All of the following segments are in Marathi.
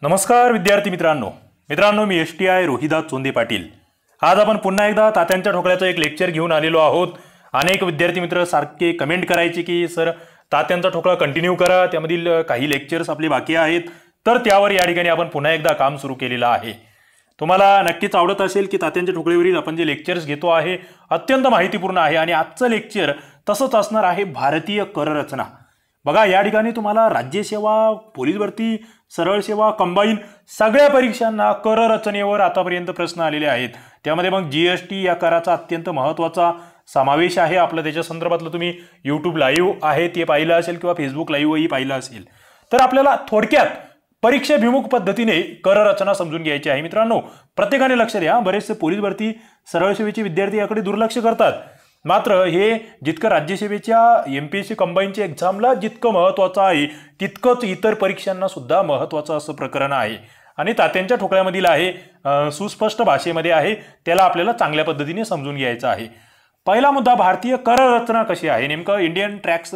नमस्कार विद्यार्थी मित्रांनो मी STI रोहिदास चोंदे पाटील। आज आपण पुन्हा एकदा तात्यांच्या ठोकळ्याचं एक लेक्चर घेऊन आलेलो आहोत। अनेक विद्यार्थी मित्र सारखे कमेंट करायचे की सर तात्यांचा ठोकळा कंटिन्यू करा, त्यामधील काही लेक्चर्स आपले बाकी आहेत, तर त्यावर या ठिकाणी आपण पुन्हा एकदा काम सुरू केलेलं आहे। तुम्हाला नक्कीच आवडत असेल की तात्यांच्या ठोकळीवरील आपण जे लेक्चर्स घेतो आहे अत्यंत माहितीपूर्ण आहे आणि आजचं लेक्चर तसंच असणार आहे भारतीय कर रचना। बघा या ठिकाणी तुम्हाला राज्य सेवा, पोलीस भरती, सरळ सेवा, कंबाईन सगळ्या परीक्षांना कर रचनेवर आतापर्यंत प्रश्न आलेले आहेत। त्यामध्ये मग GST या कराचा अत्यंत महत्त्वाचा समावेश आहे। आपलं त्याच्या संदर्भातलं तुम्ही YouTube लाईव्ह आहे ते पाहिलं असेल किंवा Facebook लाईव्हही पाहिलं असेल। तर आपल्याला थोडक्यात परीक्षेभिमुख पद्धतीने कर रचना समजून घ्यायची आहे। मित्रांनो प्रत्येकाने लक्ष द्या, बरेचसे पोलीस भरती, सरळ सेवेचे विद्यार्थी याकडे दुर्लक्ष करतात, मात्र हे जितकं राज्यसेवेच्या MPSC कंबाईनच्या एक्झामला जितकं महत्त्वाचं आहे तितकंच इतर परीक्षांना सुद्धा महत्त्वाचं असं प्रकरण आहे आणि तात्यांच्या ठोकळ्यामधील आहे, सुस्पष्ट भाषेमध्ये आहे, त्याला आपल्याला चांगल्या पद्धतीने समजून घ्यायचं आहे। पहिला मुद्दा, भारतीय कर रचना कशी आहे, नेमकं इंडियन टॅक्स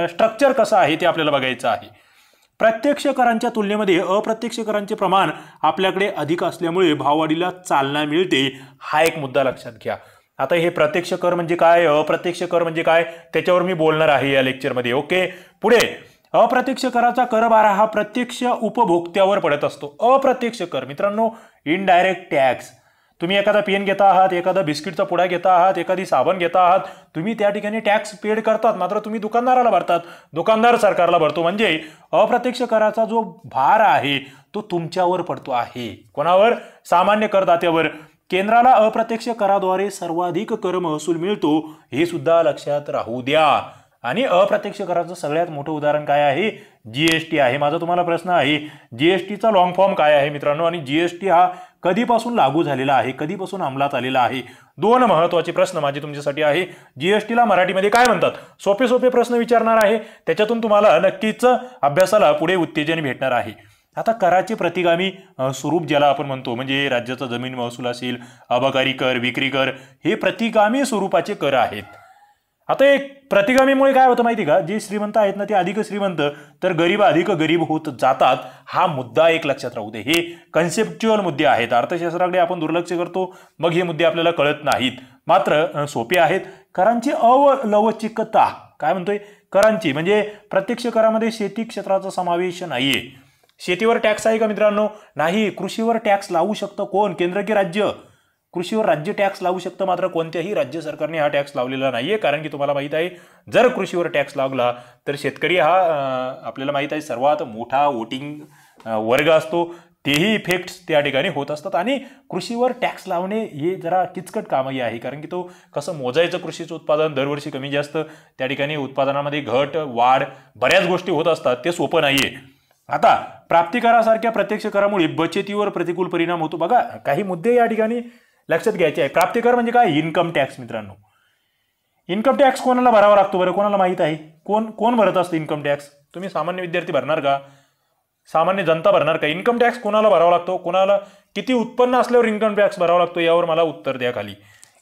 स्ट्रक्चर कसं आहे ते आपल्याला बघायचं आहे। प्रत्यक्ष करांच्या तुलनेमध्ये अप्रत्यक्ष करांचे प्रमाण आपल्याकडे अधिक असल्यामुळे भाववाढीला चालना मिळते, हा एक मुद्दा लक्षात घ्या। आता हे प्रत्यक्ष कर म्हणजे काय, अप्रत्यक्ष कर म्हणजे काय, त्याच्यावर मी बोलणार आहे या लेक्चरमध्ये। ओके, पुढे अप्रत्यक्ष कराचा करभार हा प्रत्यक्ष उपभोक्त्यावर पडत असतो। अप्रत्यक्ष कर मित्रांनो इनडायरेक्ट टॅक्स, तुम्ही एखादा पेन घेता आहात, एखादा बिस्किटचा पुडा घेता आहात, एखादी साबण घेता आहात, तुम्ही त्या ठिकाणी टॅक्स पेड करतात, मात्र तुम्ही दुकानदाराला भरतात, दुकानदार सरकारला भरतो, म्हणजे अप्रत्यक्ष कराचा जो भार आहे तो तुमच्यावर पडतो आहे। कोणावर? सामान्य करदात्यावर। केंद्राला अप्रत्यक्ष कराद्वारे सर्वाधिक कर महसूल मिळतो, हे सुद्धा लक्षात राहू द्या। आणि अप्रत्यक्ष कराचं सगळ्यात मोठं उदाहरण काय आहे? GST आहे। माझा तुम्हाला प्रश्न आहे, GSTचा लॉंग फॉर्म काय आहे मित्रांनो, आणि GST हा कधीपासून लागू झालेला आहे, कधीपासून अंमलात आलेला आहे? दोन महत्त्वाचे प्रश्न माझे तुमच्यासाठी आहे। GSTला मराठीमध्ये काय म्हणतात? सोपे सोपे प्रश्न विचारणार आहे, त्याच्यातून तुम्हाला नक्कीच अभ्यासाला पुढे उत्तेजन भेटणार आहे। आता कराचे प्रतिगामी स्वरूप ज्याला आपण म्हणतो, म्हणजे राज्याचा जमीन महसूल असेल, अबकारी कर, विक्री कर, हे प्रतिगामी स्वरूपाचे कर आहेत। आता एक प्रतिगामीमुळे काय होतं माहिती का, जे श्रीमंत आहेत ना ते अधिक श्रीमंत, तर गरीब अधिक गरीब होत जातात, हा मुद्दा एक लक्षात राहू दे। हे कन्सेप्च्युअल मुद्दे आहेत, अर्थशास्त्राकडे आपण दुर्लक्ष करतो, मग हे मुद्दे आपल्याला कळत नाहीत, मात्र सोपे आहेत। करांची अवलवचिकता काय म्हणतोय? करांची म्हणजे प्रत्यक्ष करामध्ये शेती क्षेत्राचा समावेश नाहीये। शेतीवर टॅक्स आहे का मित्रांनो? नाही। कृषीवर टॅक्स लावू शकतं कोण? केंद्र की राज्य? कृषीवर राज्य टॅक्स लावू शकतं, मात्र कोणत्याही राज्य सरकारने हा टॅक्स लावलेला नाहीये, कारण की तुम्हाला माहित आहे जर कृषीवर टॅक्स लागला तर शेतकरी हा आपल्याला माहित आहे सर्वात मोठा वोटिंग वर्ग असतो, तेही इफेक्ट्स त्या ठिकाणी होत असतात। आणि कृषीवर टॅक्स लावणे हे जरा किचकट कामही आहे, कारण की तो कसं मोजायचं कृषीचं उत्पादन दरवर्षी कमी जास्त, त्या ठिकाणी उत्पादनामध्ये घट वाढ बऱ्याच गोष्टी होत असतात, ते सोपं नाहीये। आता प्राप्तिकरासारख्या प्रत्यक्ष करामुळे बचतीवर प्रतिकूल परिणाम होतो। बघा काही मुद्दे या ठिकाणी लक्षात घ्यायचे आहे। प्राप्तिकर म्हणजे काय? इन्कम टॅक्स मित्रांनो। इन्कम टॅक्स कोणाला भरावा लागतो बरं? कोणाला माहित आहे? कोण भरत असतं इन्कम टॅक्स? तुम्ही सामान्य विद्यार्थी भरणार का? सामान्य जनता भरणार का? इन्कम टॅक्स कोणाला भरावा लागतो? कोणाला किती उत्पन्न असल्यावर इन्कम टॅक्स भरावा लागतो, यावर मला उत्तर द्या खाली।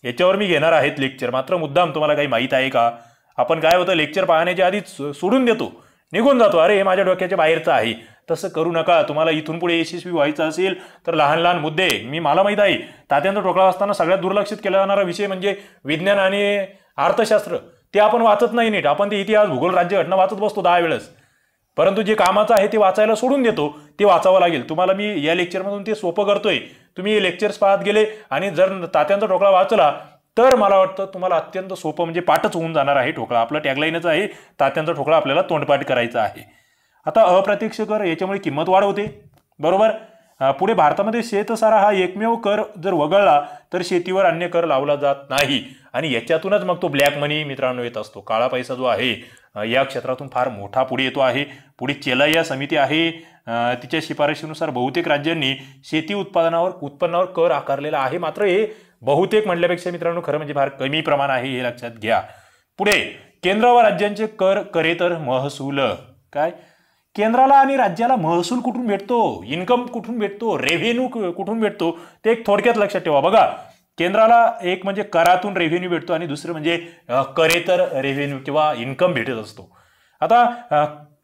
याच्यावर मी घेणार आहेत लेक्चर, मात्र मुद्दाम तुम्हाला काही माहित आहे का? आपण काय होतं, लेक्चर पाहण्याच्या आधीच सोडून देतो, निघून जातो, अरे हे माझ्या डोक्याच्या बाहेरचं आहे। तसं करू नका। तुम्हाला इथून पुढे यशस्वी व्हायचं असेल तर लहान लहान मुद्दे, मला माहित आहे तात्यांचा ठोकळा असताना सगळ्यात दुर्लक्षित केला जाणारा विषय म्हणजे विज्ञान आणि अर्थशास्त्र, ते आपण वाचत नाही नीट, आपण ते इतिहास, भूगोल, राज्यघटना वाचत बसतो 10 वेळेस, परंतु जे कामाचं आहे ते वाचायला सोडून देतो, ते वाचावं लागेल तुम्हाला। मी या लेक्चरमधून ते सोपं करतोय, तुम्ही लेक्चर्स पाहत गेले आणि जर तात्यांचा ठोकळा वाचला तर मला वाटतं तुम्हाला अत्यंत सोपं म्हणजे पाठच होऊन जाणार आहे ठोकळा। आपलं टॅगलाईनच आहे, तात्यांचा ठोकळा आपल्याला तोंडपाठ करायचा आहे। आता अप्रत्यक्ष कर याच्यामुळे किंमत वाढ होते, बरोबर। पुढे भारतामध्ये शेतसारा हा एकमेव कर जर वगळला तर शेतीवर अन्य कर लावला जात नाही, आणि याच्यातूनच मग तो ब्लॅक मनी मित्रांनो येत असतो, काळा पैसा जो आहे या क्षेत्रातून फार मोठा पुढे येतो आहे। पुढे चेलाया समिती आहे, तिच्या शिफारशीनुसार बहुतेक राज्यांनी शेती उत्पन्नावर कर आकारलेला आहे, मात्र हे बहुतेक म्हटल्यापेक्षा मित्रांनो खरं म्हणजे फार कमी प्रमाण आहे, हे लक्षात घ्या। पुढे केंद्र व राज्यांचे कर करेतर महसूल काय? केंद्राला आणि राज्याला महसूल कुठून भेटतो, इन्कम कुठून भेटतो, रेव्हेन्यू कुठून भेटतो, ते एक थोडक्यात लक्षात ठेवा। बघा केंद्राला एक म्हणजे करातून रेव्हेन्यू भेटतो आणि दुसरं म्हणजे करेतर रेव्हेन्यू किंवा इन्कम भेटत असतो। आता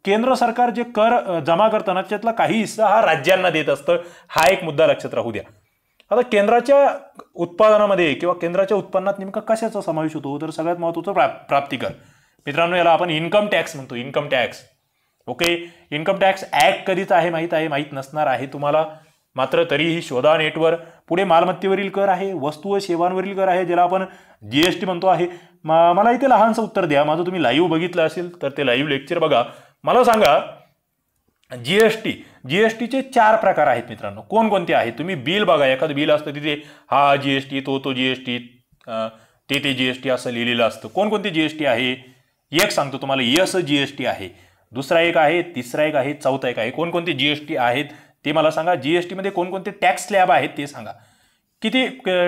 केंद्र सरकार जे कर जमा करताना त्यातला काही हिस्सा हा राज्यांना देत असतं. हा एक मुद्दा लक्षात राहू द्या. आता केंद्राच्या उत्पादनामध्ये किंवा केंद्राच्या उत्पन्नात नेमका कशाचा समावेश होतो, तर सगळ्यात महत्त्वाचं प्राप्तिकर. मित्रांनो, याला आपण इन्कम टॅक्स म्हणतो, income tax. Okay, income tax act कधीच आहे माहीत नसणार आहे तुम्हाला, मात्र तरीही शोधा नेटवर. पुढे मालमत्तेवरील कर आहे, वस्तू व सेवांवरील कर आहे, ज्याला आपण जीएसटी म्हणतो आहे. मला इथे लहानसं उत्तर द्या. माझं तुम्ही लाईव्ह बघितलं असेल तर ते लाईव्ह लेक्चर बघा. मला सांगा, जीएसटीचे 4 प्रकार आहेत मित्रांनो. कोणकोणते आहेत? तुम्ही बिल बघा, एखादं बिल असतं तिथे हा जीएसटी, तो जीएसटी, ते जीएसटी असं लिहिलेलं असतं. कोणकोणते जीएसटी आहे? एक सांगतो तुम्हाला, यस जीएसटी आहे, दुसरा एक आहे, तिसरा एक आहे, चौथा एक आहे. कोणकोणते जीएसटी आहेत ते मला सांगा. जीएसटी मध्ये कोणकोणते टॅक्स स्लॅब आहेत ते सांगा. किती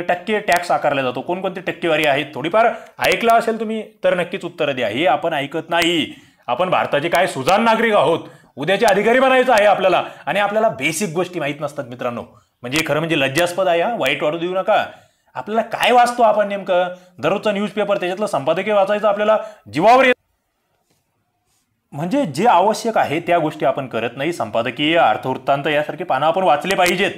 टक्के टॅक्स आकारला जातो, कोणकोणते टक्केवारी आहेत? थोडीफार ऐकलं असेल तुम्ही तर नक्कीच उत्तर द्या. हे आपण ऐकत नाही. आपण भारताचे काय सुजाण नागरिक आहोत, उद्याचे अधिकारी बनायचं आहे आपल्याला, आणि आपल्याला बेसिक गोष्टी माहीत नसतात मित्रांनो. म्हणजे खरं म्हणजे लज्जास्पद आहे. वाईट वाटू देऊ नका. आपल्याला काय वाचतो आपण नेमकं? दररोजचा न्यूजपेपर, त्याच्यातलं संपादकीय वाचायचं आपल्याला जीवावर येत. म्हणजे जे आवश्यक आहे त्या गोष्टी आपण करत नाही. संपादकीय, अर्थवृत्तांत यासारखे पानं आपण वाचले पाहिजेत.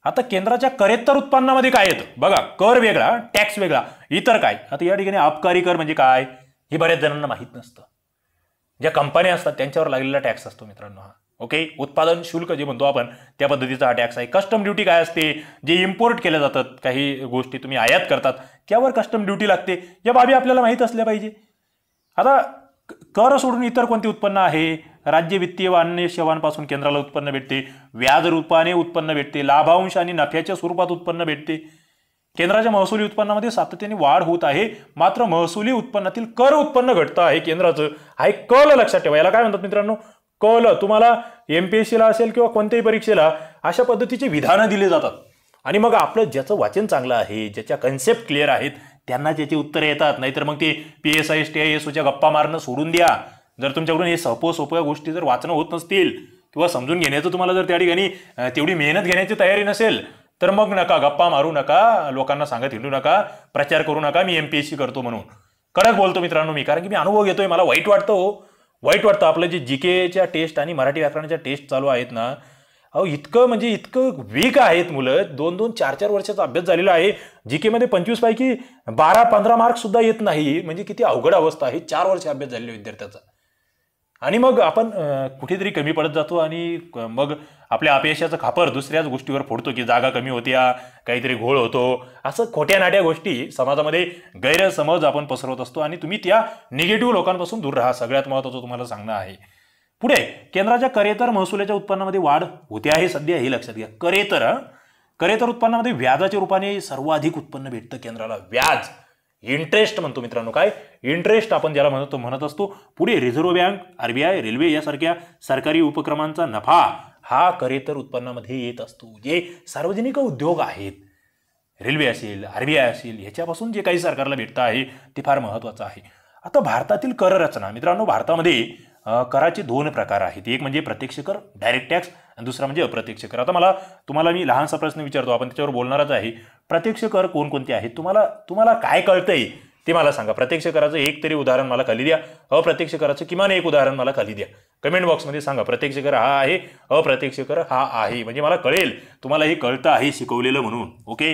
आता केंद्राच्या करेत्तर उत्पन्नामध्ये काय येतं बघा. कर वेगळा, टॅक्स वेगळा, इतर काय. आता या ठिकाणी अबकारी कर म्हणजे काय हे बऱ्याच जणांना माहीत नसतं. ज्या कंपन्या असतात त्यांच्यावर लागलेला टॅक्स असतो मित्रांनो हा. ओके, उत्पादन शुल्क जे म्हणतो आपण त्या पद्धतीचा हा टॅक्स आहे. कस्टम ड्युटी काय असते? जे इम्पोर्ट केल्या जातात, काही गोष्टी तुम्ही आयात करतात त्यावर कस्टम ड्युटी लागते. या बाबी आपल्याला माहीत असल्या पाहिजे. आता कर सोडून इतर कोणते उत्पन्न आहे? राज्य वित्तीय व अन्य सेवांपासून केंद्राला उत्पन्न भेटते, व्याज रूपाने उत्पन्न भेटते, लाभांश आणि नफ्याच्या स्वरूपात उत्पन्न भेटते. केंद्राच्या महसुली उत्पन्नामध्ये सातत्याने वाढ होत आहे, मात्र महसुली उत्पन्नातील कर उत्पन्न घटतं आहे केंद्राचं. हा एक कल लक्षात ठेवा. याला काय म्हणतात मित्रांनो? कल. तुम्हाला एमपीएससीला असेल किंवा कोणत्याही परीक्षेला अशा पद्धतीचे विधानं दिले जातात, आणि मग आपलं ज्याचं वाचन चांगलं आहे, ज्याच्या कन्सेप्ट क्लिअर आहेत, त्यांना त्याची उत्तरे येतात. नाहीतर मग ते PSI STISOच्या गप्पा मारणं सोडून द्या. जर तुमच्याकडून हे सोप्या गोष्टी जर वाचणं होत नसतील किंवा समजून घेण्याचं तुम्हाला जर त्या ठिकाणी तेवढी मेहनत घेण्याची तयारी नसेल तर मग नका, गप्पा मारू नका, लोकांना सांगत हिंडू नका, प्रचार करू नका मी MPSC करतो म्हणून. कडक बोलतो मित्रांनो मी, कारण की मी अनुभव घेतोय. मला वाईट वाटतं. आपलं जे GKच्या टेस्ट आणि मराठी व्याकरणाच्या टेस्ट चालू आहेत ना, अहो इतकं वीक आहेत मुलं. 2-2, 4-4 वर्षाचा अभ्यास झालेला आहे. GK मध्ये 25 पैकी 12-15 मार्क्स सुद्धा येत नाही. म्हणजे किती अवघड अवस्था आहे 4 वर्ष अभ्यास झालेल्या विद्यार्थ्याचा. आणि मग आपण कुठेतरी कमी पडत जातो आणि मग आपल्या अपयशाचं खापर दुसऱ्याच गोष्टीवर फोडतो की जागा कमी होत्या, काहीतरी घोळ होतो, असं खोट्या नाट्या गोष्टी समाजामध्ये गैरसमज आपण पसरवत असतो. आणि तुम्ही त्या निगेटिव्ह लोकांपासून दूर राहा. सगळ्यात महत्त्वाचं तुम्हाला सांगणं आहे. पुढे केंद्राच्या करेतर महसुलाच्या उत्पन्नामध्ये वाढ होते आहे सध्या, हे लक्षात घ्या. करेतर उत्पन्नामध्ये व्याजाच्या रूपाने सर्वाधिक उत्पन्न भेटतं केंद्राला. व्याज, इंटरेस्ट म्हणतो मित्रांनो. काय इंटरेस्ट आपण ज्याला म्हणत असतो. पुढे रिझर्व्ह बँक, RBI, रेल्वे यासारख्या सरकारी उपक्रमांचा नफा हा करेतर उत्पन्नामध्ये येत असतो. जे सार्वजनिक उद्योग आहेत, रेल्वे असेल, RBI असेल, ह्याच्यापासून जे काही सरकारला भेटतं आहे ते फार महत्त्वाचं आहे. आता भारतातील कर रचना मित्रांनो, भारतामध्ये कराचे 2 प्रकार आहेत. एक म्हणजे प्रत्यक्ष कर, डायरेक्ट टॅक्स, आणि दुसरा म्हणजे अप्रत्यक्ष कर. आता तुम्हाला मी लहानसा प्रश्न विचारतो, आपण त्याच्यावर बोलणारच आहे. प्रत्यक्ष कर कोणकोणते आहेत? तुम्हाला काय कळतंय ते मला सांगा. प्रत्यक्ष कराचं एक तरी उदाहरण मला खाली द्या. अप्रत्यक्ष कराचं किमान एक उदाहरण मला खाली द्या. कमेंट बॉक्समध्ये सांगा प्रत्यक्ष कर हा आहे, अप्रत्यक्ष कर हा आहे. म्हणजे मला कळेल तुम्हाला हे कळतं आहे शिकवलेलं म्हणून. ओके,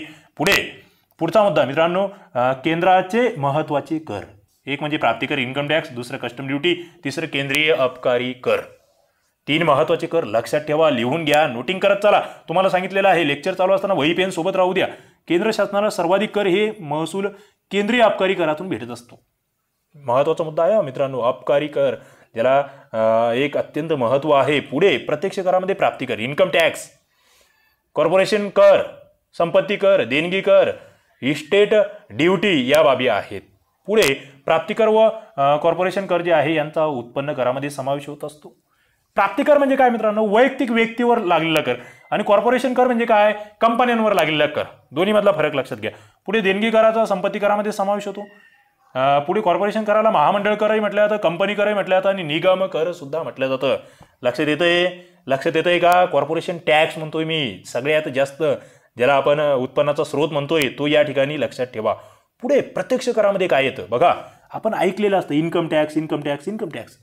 पुढचा मुद्दा मित्रांनो, केंद्राचे महत्त्वाचे कर. एक म्हणजे प्राप्तिकर, इन्कम टॅक्स, दुसरं कस्टम ड्युटी, तिसरं केंद्रीय अबकारी कर. 3 महत्त्वाचे कर लक्षात ठेवा, लिहून घ्या, नोटिंग करत चला. तुम्हाला सांगितलेलं आहे लेक्चर चालू असताना वही पेन सोबत राहू द्या. केंद्र शासनाला सर्वाधिक कर हे महसूल केंद्रीय अबकारी करातून भेटत असतो. महत्त्वाचा मुद्दा आहे मित्रांनो, अबकारी कर, ज्याला एक अत्यंत महत्त्व आहे. पुढे प्रत्यक्ष करामध्ये प्राप्तिकर, इन्कम टॅक्स, कॉर्पोरेशन कर, संपत्ती कर, देणगी कर, इस्टेट ड्युटी या बाबी आहेत. पुढे प्राप्तिकर व कॉर्पोरेशन कर जे आहे यांचा उत्पन्न करामध्ये समावेश होत असतो. प्राप्तिकर म्हणजे काय मित्रांनो? वैयक्तिक व्यक्तीवर लागलेला कर. आणि कॉर्पोरेशन कर म्हणजे काय? कंपन्यांवर लागलेला कर. दोन्ही मधला फरक लक्षात घ्या. पुढे देणगी कराचा संपत्ती करामध्ये समावेश होतो. पुढे कॉर्पोरेशन कराला महामंडळ करही म्हटलं जातं, कंपनी करही म्हटलं जातं आणि निगम कर सुद्धा म्हटलं जातं. लक्षात येतंय का? कॉर्पोरेशन टॅक्स म्हणतोय मी, सगळ्यात जास्त ज्याला आपण उत्पन्नाचा स्रोत म्हणतोय तो या ठिकाणी लक्षात ठेवा. पुढे प्रत्यक्ष करामध्ये काय येतं बघा, आपण ऐकलेलं असतं इन्कम टॅक्स.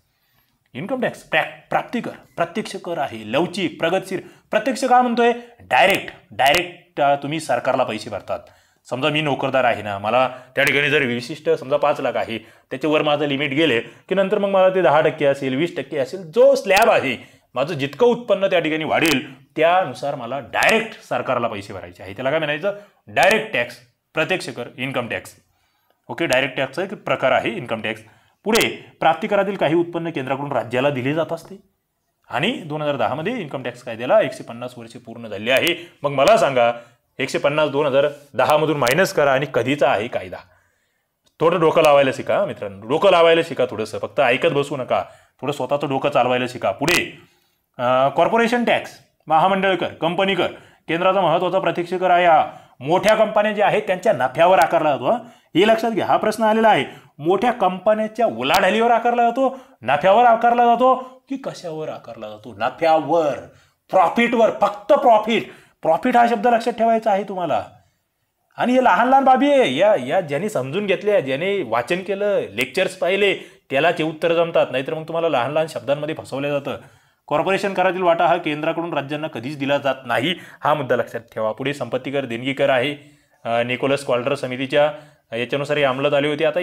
इन्कम टॅक्स प्राप्तिकर प्रत्यक्ष कर आहे, लवचिक प्रगतशील. प्रत्यक्ष काय म्हणतोय? डायरेक्ट तुम्ही सरकारला पैसे भरतात. समजा मी नोकरदार आहे ना, मला त्या ठिकाणी जर विशिष्ट समजा 5 लाख आहे, त्याच्यावर माझं लिमिट गेले की नंतर मग मला ते 10% असेल, 20% असेल, जो स्लॅब आहे माझं जितकं उत्पन्न त्या ठिकाणी वाढेल त्यानुसार मला डायरेक्ट सरकारला पैसे भरायचे आहे. त्याला काय म्हणायचं? डायरेक्ट टॅक्स, प्रत्यक्ष कर, इन्कम टॅक्स. ओके, डायरेक्ट टॅक्सचा एक प्रकार आहे इन्कम टॅक्स. पुढे प्राप्तिकरातील काही उत्पन्न केंद्राकडून राज्याला दिले जात असते आणि 2010 मध्ये इन्कम टॅक्स कायद्याला 150 वर्षे पूर्ण झाली आहे. मग मला सांगा 150 2010 मधून मायनस करा आणि कधीचा आहे कायदा. थोडं डोकं लावायला शिका मित्रांनो, डोकं लावायला शिका थोडंसं, फक्त ऐकत बसू नका, थोडं स्वतःचं डोकं चालवायला शिका. पुढे कॉर्पोरेशन टॅक्स, महामंडळ कर, कंपनी कर. केंद्राचा महत्वाचा प्रत्यक्ष कर आहे हा. मोठ्या कंपन्या ज्या आहेत त्यांच्या नफ्यावर आकारला जातो. हे लक्षात घ्या, हा प्रश्न आलेला आहे. मोठ्या कंपन्यांच्या उलाढालीवर आकारला जातो, नफ्यावर आकारला जातो की कशावर आकारला जातो? नफ्यावर, प्रॉफिटवर, फक्त प्रॉफिट हा शब्द लक्षात ठेवायचा आहे तुम्हाला. आणि हे लहान लहान बाबी आहे, या ज्यांनी समजून घेतल्या, ज्याने वाचन केलं, लेक्चर्स पाहिले, त्यालाच उत्तर जमतात. नाहीतर मग तुम्हाला लहान लहान शब्दांमध्ये फसवलं जातं. कॉर्पोरेशन करातील वाटा हा केंद्राकडून राज्यांना कधीच दिला जात नाही, हा मुद्दा लक्षात ठेवा. पुढे संपत्ती कर, देणगी कर आहे. निकोलस क्वाल्टर समितीच्या याच्यानुसार हे अंमलात आले होते. आता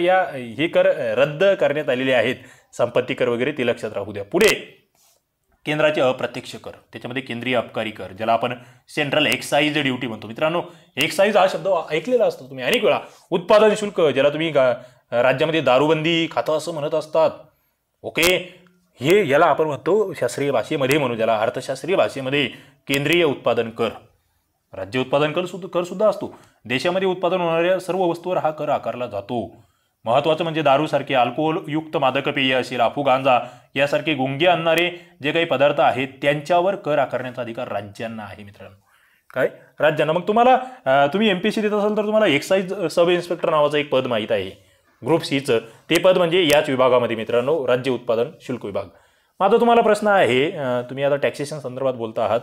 हे कर रद्द करण्यात आलेले आहेत, संपत्ती कर वगैरे, ते लक्षात राहू द्या. पुढे केंद्राचे अप्रत्यक्ष कर, त्याच्यामध्ये केंद्रीय अबकारी कर, ज्याला आपण सेंट्रल एक्साईज ड्युटी म्हणतो. मित्रांनो, एक्साईज हा शब्द ऐकलेला असतो तुम्ही अनेक वेळा. उत्पादन शुल्क, ज्याला तुम्ही राज्यामध्ये दारूबंदी खातं असं म्हणत असतात. ओके, याला आपण म्हणतो शास्त्रीय भाषेमध्ये म्हणू, ज्याला अर्थशास्त्रीय भाषेमध्ये केंद्रीय उत्पादन कर. राज्य उत्पादन कर सुद्धा असतो. देशामध्ये उत्पादन होणाऱ्या सर्व वस्तूवर हा कर आकारला जातो. महत्त्वाचं म्हणजे दारूसारखे अल्कोहोलयुक्त मादक पेय असेल, अफू गांजा यासारखे गुंगे आणणारे जे काही पदार्थ आहेत त्यांच्यावर कर आकारण्याचा अधिकार राज्यांना आहे. मित्रांनो, काय राज्यांना. मग तुम्ही एमपीएससी देत असाल तर तुम्हाला एक्साईज सब इन्स्पेक्टर नावाचं एक पद माहीत आहे, ग्रुप सीचं. ते पद म्हणजे याच विभागामध्ये मित्रांनो, राज्य उत्पादन शुल्क विभाग. माझा तुम्हाला प्रश्न आहे, तुम्ही आता टॅक्सेशन संदर्भात बोलता आहात,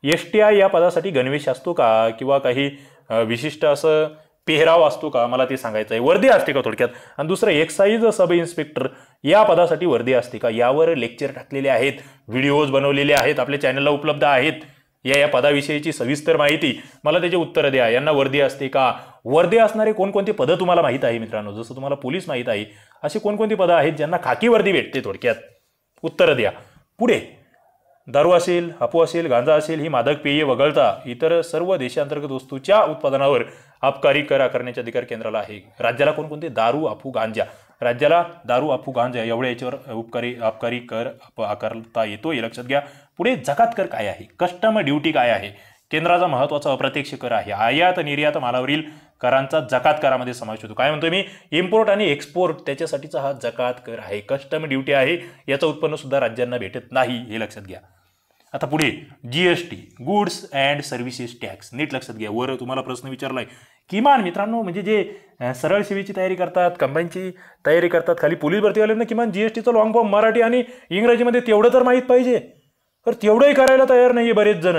STI या पदासाठी गणवेश असतो का किंवा काही विशिष्ट असं पेहराव असतो का? मला ते सांगायचं आहे. वर्दी असते का थोडक्यात? आणि दुसरं, एक्साईज सब इन्स्पेक्टर या पदासाठी वर्दी असते का? यावर लेक्चर टाकलेले आहेत, व्हिडिओज बनवलेले आहेत, आपल्या चॅनलला उपलब्ध आहेत. या पदाविषयीची सविस्तर माहिती, मला त्याचे उत्तर द्या. यांना वर्दी असते का? वर्दी असणारे कोणकोणती पदं तुम्हाला माहीत आहे मित्रांनो? जसं तुम्हाला पोलीस माहीत आहे, अशी कोणकोणती पदं आहेत ज्यांना खाकी वर्दी भेटते? थोडक्यात उत्तर द्या. पुढे दारू असेल, अफू असेल, गांजा असेल, ही मादक पेये वगळता इतर सर्व देशांतर्गत वस्तूच्या उत्पादनावर अबकारी कर आकारण्याचे अधिकार केंद्राला आहे. राज्याला कोणकोणते? दारू, अफू, गांजा. राज्याला दारू, अफू, गांजा एवढ्या याच्यावर अबकारी कर आकारता येतो, हे लक्षात घ्या. पुढे जकात कर काय आहे? कस्टम ड्युटी काय आहे? केंद्राचा महत्त्वाचा अप्रत्यक्ष कर आहे. आयात निर्यात मालावरील करांचा जकात करामध्ये समावेश होतो. काय म्हणतोय मी? इम्पोर्ट आणि एक्सपोर्ट त्याच्यासाठीचा हा जकात कर आहे, कस्टम ड्युटी आहे. याचं उत्पन्न सुद्धा राज्यांना भेटत नाही, हे लक्षात घ्या. आता पुढे GST, goods and services tax. नीट लक्षात घ्या, वर तुम्हाला प्रश्न विचारलाय. किमान मित्रांनो, म्हणजे जे सरळ सेवेची तयारी करतात, कंबाईनची तयारी करतात, खाली पोलीस भरतीवाल्यांना किमान GSTचं लॉंग फॉर्म मराठी आणि इंग्रजीमध्ये तेवढं तर माहीत पाहिजे. तर तेवढंही करायला तयार नाहीये बरेच जण.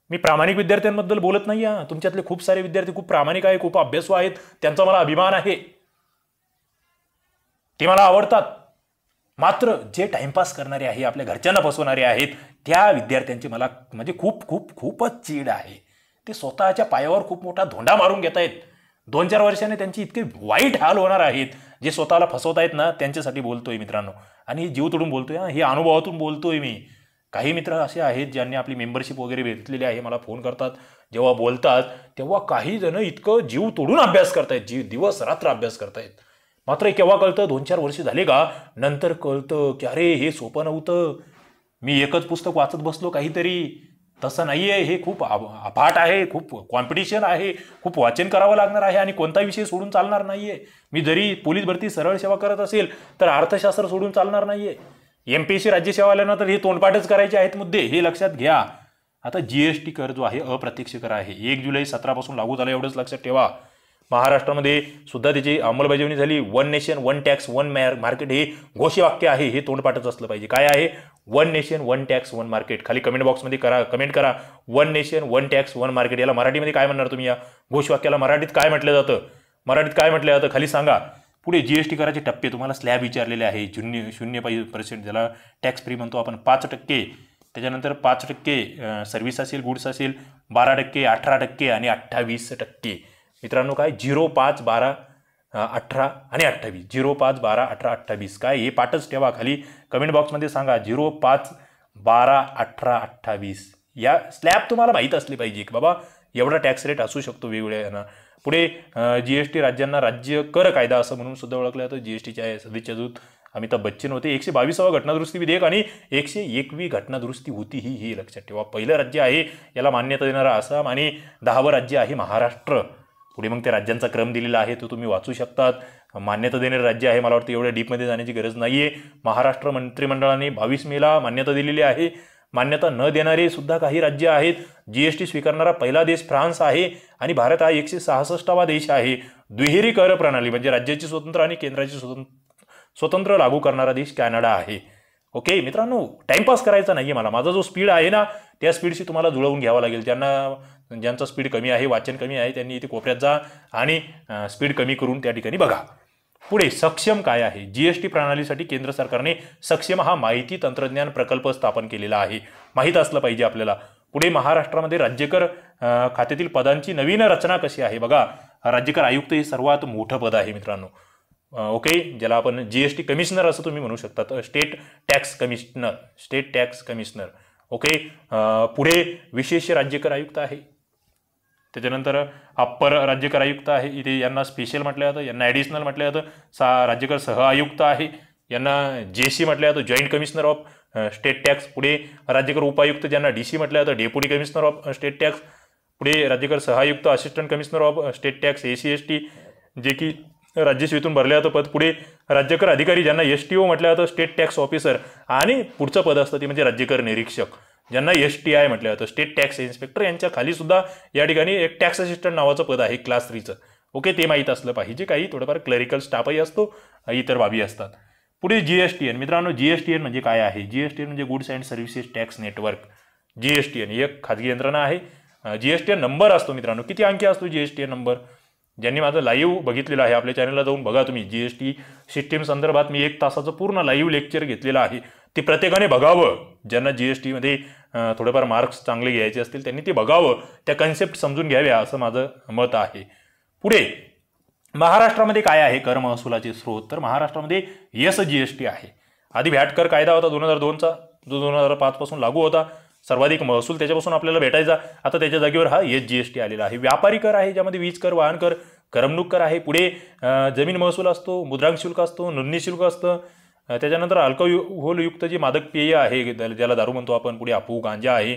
मी प्रामाणिक विद्यार्थ्यांबद्दल बोलत नाही. तुमच्यातले खूप सारे विद्यार्थी खूप प्रामाणिक आहे, खूप अभ्यासू आहेत, त्यांचा मला अभिमान आहे, ते मला आवडतात. मात्र जे टाइमपास करणारे आहे, आपल्या घरच्यांना फसवणारे आहेत, त्या विद्यार्थ्यांची मला म्हणजे खूपच चीड आहे. ते स्वतःच्या पायावर खूप मोठा धोंडा मारून घेत आहेत. 2-4 वर्षाने त्यांची इतके वाईट हाल होणार आहेत. जे स्वतःला फसवतायत ना, त्यांच्यासाठी बोलतोय मित्रांनो. आणि जीव तोडून बोलतोय, हे अनुभवातून बोलतोय मी. काही मित्र असे आहेत ज्यांनी आपली मेंबरशिप वगैरे घेतलेली आहे, मला फोन करतात, जेव्हा बोलतात तेव्हा काही जण इतकं जीव तोडून अभ्यास करतायत, दिवस रात्र अभ्यास करतायत. मात्र केव्हा कळतं? 2-4 वर्ष झाले का नंतर कळतं की अरे हे सोपं नव्हतं, मी एकच पुस्तक वाचत बसलो काहीतरी. तसं नाहीये, हे खूप अफाट आहे, खूप कॉम्पिटिशन आहे, खूप वाचन करावं लागणार आहे आणि कोणता विषय सोडून चालणार नाहीये. मी जरी पोलीस भरती सरळ सेवा करत असेल तर अर्थशास्त्र सोडून चालणार नाहीये. MPSC राज्यसेवा आल्या तर हे तोंडपाठच करायचे आहेत मुद्दे, हे लक्षात घ्या. आता GST कर जो आहे अप्रत्यक्ष कर आहे, 1 जुलै 2017 पासून लागू झाला, एवढंच लक्षात ठेवा. महाराष्ट्रामध्ये सुद्धा त्याची अंमलबजावणी झाली. 1 नेशन 1 टॅक्स 1 मार्केट हे घोषवाक्य आहे, हे तोंडपाठच असलं पाहिजे. काय आहे? 1 नेशन 1 टॅक्स 1 मार्केट. खाली कमेंट बॉक्समध्ये कमेंट करा 1 नेशन 1 टॅक्स 1 मार्केट. याला मराठीमध्ये काय म्हणणार तुम्ही? या घोषवाक्याला मराठीत काय म्हटलं जातं? खाली सांगा. पुढे जीएसटी कराचे टप्पे तुम्हाला स्लॅब विचारलेले आहे. 0% ज्याला टॅक्स फ्री म्हणतो आपण, 5%, त्याच्यानंतर 5% सर्व्हिस असेल, गुड्स असेल, 12%, 18% आणि 28%. मित्रांनो काय 0, 5, 12, 18 आणि 28, 0, 5, 12, 18, 28 काय हे पाठच ठेवा. खाली कमेंट बॉक्समध्ये सांगा 0, 5, 12, 18, 28. या स्लॅब तुम्हाला माहीत असली पाहिजे की बाबा एवढा टॅक्स रेट असू शकतो वेगवेगळ्या. पुढे जीएसटी राज्यांना राज्य कर कायदा असं म्हणून सुद्धा ओळखलं जातं. जीएसटीचे सदस्य दूत अमिताभ बच्चन होते. 122वा घटनादुरुस्ती विधेयक आणि 101वी घटनादुरुस्ती होती ही लक्षात ठेवा. पहिलं राज्य आहे याला मान्यता देणारा आसाम आणि 10वं राज्य आहे महाराष्ट्र. पुढे मग त्या राज्यांचा क्रम दिलेला आहे तो तुम्ही वाचू शकतात. मान्यता देणारे राज्य आहे, मला वाटतं एवढ्या डीपमध्ये जाण्याची गरज नाही आहे. महाराष्ट्र मंत्रिमंडळाने 22 मेला मान्यता दिलेली आहे. मान्यता न देणारे सुद्धा काही राज्य आहेत. जीएसटी स्वीकारणारा पहिला देश फ्रान्स आहे आणि भारत हा 166वा देश आहे. दुहेरी कर प्रणाली म्हणजे राज्याची स्वतंत्र आणि केंद्राची स्वतंत्र लागू करणारा देश कॅनडा आहे. ओके मित्रांनो, टाइमपास करायचा नाही आहे मला. माझा जो स्पीड आहे ना त्या स्पीडशी तुम्हाला जुळवून घ्यावा लागेल. ज्यांचा स्पीड कमी आहे, वाचन कमी आहे, त्यांनी इथे कोपऱ्यात जा आणि स्पीड कमी करून त्या ठिकाणी बघा. पुढे सक्षम काय आहे? जीएसटी प्रणालीसाठी केंद्र सरकारने सक्षम हा माहिती तंत्रज्ञान प्रकल्प स्थापन केलेला आहे. माहीत असलं पाहिजे आपल्याला. पुढे महाराष्ट्रामध्ये राज्यकर खात्यातील पदांची नवीन रचना कशी आहे बघा. राज्यकर आयुक्त हे सर्वात मोठं पद आहे मित्रांनो. ओके, ज्याला आपण जीएसटी कमिशनर असं तुम्ही म्हणू शकता. State tax commissioner. ओके, पुढे विशेष राज्यकर आयुक्त आहे. त्याच्यानंतर अप्पर राज्यकर आयुक्त आहे. इथे यांना स्पेशल म्हटलं जातं, यांना ॲडिशनल म्हटलं जातं. राज्यकर सह आयुक्त आहे, यांना जेसी म्हटलं जातं, joint commissioner of state tax. पुढे राज्यकर उपायुक्त ज्यांना डीसी म्हटलं जातं, deputy commissioner of state tax. पुढे राज्यकर सहायुक्त assistant commissioner of state tax ACST जे की राज्यसेवेतून भरलं जातं पद. पुढे राज्यकर अधिकारी ज्यांना STO म्हटलं जातं, स्टेट टॅक्स ऑफिसर. आणि पुढचं पद असतं ते म्हणजे राज्यकर निरीक्षक ज्यांना STI म्हटलं जातं, स्टेट टॅक्स इन्स्पेक्टर. यांच्या खाली सुद्धा या ठिकाणी एक टॅक्स असिस्टंट नावाचं पद आहे क्लास 3चं. ओके, ते माहीत असलं पाहिजे. काही थोडंफार क्लरिकल स्टाफही असतो, इतर बाबी असतात. पुढे GSTN. मित्रांनो GSTN म्हणजे काय आहे? GSTN म्हणजे goods and services tax network. GSTN ही एक खाजगी यंत्रणा आहे. GSTN नंबर असतो मित्रांनो. किती अंकी असतो GSTN नंबर? ज्यांनी माझं लाईव्ह बघितलेलं आहे आपल्या चॅनलला जाऊन बघा तुम्ही. जीएसटी सिस्टीम संदर्भात मी 1 तासाचं पूर्ण लाईव्ह लेक्चर घेतलेलं आहे. ते प्रत्येकाने बघावं. ज्यांना जीएसटीमध्ये थोडेफार मार्क्स चांगले घ्यायचे असतील त्यांनी ते बघावं, त्या कन्सेप्ट समजून घ्याव्या असं माझं मत आहे. पुढे महाराष्ट्रामध्ये काय आहे कर महसुलाचे स्रोत? तर महाराष्ट्रामध्ये SGST आहे. आधी व्हॅट कर कायदा होता 2002चा, जो 2005 पासून लागू होता. सर्वाधिक महसूल त्याच्यापासून आपल्याला भेटायचा. आता त्याच्या जागेवर हा SGST आलेला आहे. व्यापारी कर आहे, ज्यामध्ये वीज कर, वाहन कर, करमणूक कर आहे. पुढे जमीन महसूल असतो, मुद्रांक शुल्क असतो, नोंदणी शुल्क असतं. त्याच्यानंतर अल्कोहोलयुक्त जी मादक पेय आहे ज्याला दारू म्हणतो आपण, पुढे अफू, गांजा आहे,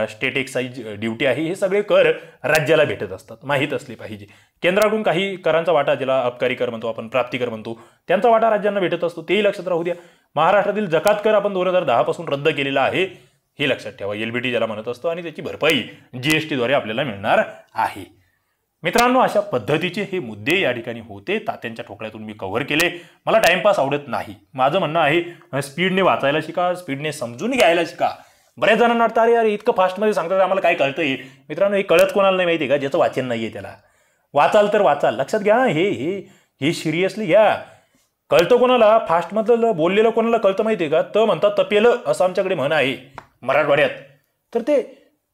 स्टेट एक्साईज ड्युटी आहे. हे सगळे कर राज्याला भेटत असतात, माहीत असले पाहिजे. केंद्राकडून काही करांचा वाटा, ज्याला अबकारी कर म्हणतो आपण, प्राप्ती कर म्हणतो, त्यांचा वाटा राज्यांना भेटत असतो, तेही लक्षात राहू द्या. महाराष्ट्रातील जकात कर आपण 2010 पासून रद्द केलेला आहे, हे लक्षात ठेवा. LBT ज्याला म्हणत असतो, आणि त्याची भरपाई GSTद्वारे आपल्याला मिळणार आहे. मित्रांनो, अशा पद्धतीचे हे मुद्दे या ठिकाणी होते. तात्यांच्या ठोकळ्यातून मी कव्हर केले. मला टाइमपास आवडत नाही. माझं म्हणणं आहे स्पीडने वाचायला शिका, स्पीडने समजून घ्यायला शिका. बऱ्याच जणांना वाटतं अरे यार इतकं फास्टमध्ये सांगतात आम्हाला काय कळतंय. मित्रांनो, हे कळत कोणाला नाही माहिती आहे का? ज्याचं वाचन नाही आहे त्याला. वाचाल तर वाचाल, लक्षात घ्या. हे सिरियसली घ्या. कळतं कोणाला? फास्टमधलं बोललेलं कोणाला कळतं माहिती आहे का? तर म्हणतात तपेलं, असं आमच्याकडे म्हण आहे मराठवाड्यात. तर ते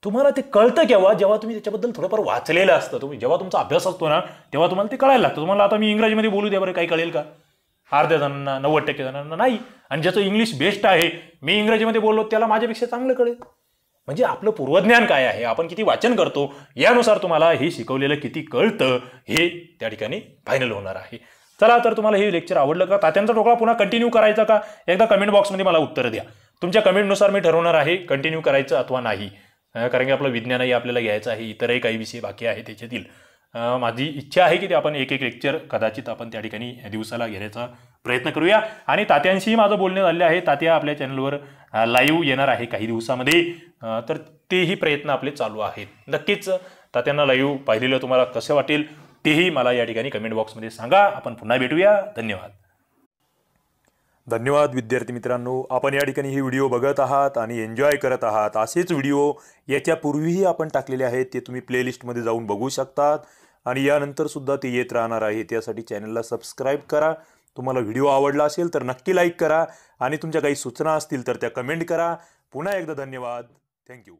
तुम्हाला ते कळतं केव्हा? जेव्हा तुम्ही त्याच्याबद्दल थोडंफार वाचलेलं असतं. तुम्ही जेव्हा तुमचा अभ्यास असतो ना, तेव्हा तुम्हाला ते कळायला लागतं. तुम्हाला आता मी इंग्रजीमध्ये बोलू द्या बरं, काही कळेल का? अर्ध्या जणांना, 90% जणांना नाही. आणि ज्याचं इंग्लिश बेस्ट आहे, मी इंग्रजीमध्ये बोललो, त्याला माझ्यापेक्षा चांगलं कळेल. म्हणजे आपलं पूर्वज्ञान काय आहे, आपण किती वाचन करतो, यानुसार तुम्हाला हे शिकवलेलं किती कळतं हे त्या ठिकाणी फायनल होणार आहे. चला, तर तुम्हाला हे लेक्चर आवडलं का? तात्यांचा ठोकळा पुन्हा कंटिन्यू करायचा का? एकदा कमेंट बॉक्समध्ये मला उत्तर द्या. तुमच्या कमेंटनुसार मी ठरवणार आहे कंटिन्यू करायचं अथवा नाही. कारण की आपलं विज्ञानही आपल्याला घ्यायचं आहे, इतरही काही विषय बाकी आहे त्याच्यातील. माझी इच्छा आहे की ते आपण एक लेक्चर कदाचित आपण त्या ठिकाणी दिवसाला घेण्याचा प्रयत्न करूया. आणि तात्यांशीही माझं बोलणं झालेलं आहे. तात्या आपल्या चॅनलवर लाईव्ह येणार आहे काही दिवसामध्ये, तर तेही प्रयत्न आपले चालू आहेत. नक्कीच तात्यांना लाईव्ह पाहिलेलं तुम्हाला कसं वाटेल तेही मला या ठिकाणी कमेंट बॉक्समध्ये सांगा. आपण पुन्हा भेटूया. धन्यवाद. धन्यवाद विद्यार्थी मित्रांनो, आपण या ठिकाणी ही व्हिडिओ बघत आहात आणि एन्जॉय करत आहात. असेच व्हिडिओ याच्यापूर्वीही आपण टाकलेले आहेत, ते तुम्ही प्लेलिस्टमध्ये जाऊन बघू शकतात. आणि यानंतर सुद्धा ते येत राहणार आहे. त्यासाठी चॅनलला सबस्क्राईब करा. तुम्हाला व्हिडिओ आवडला असेल तर नक्की लाईक करा आणि तुमच्या काही सूचना असतील तर त्या कमेंट करा. पुन्हा एकदा धन्यवाद. थँक्यू.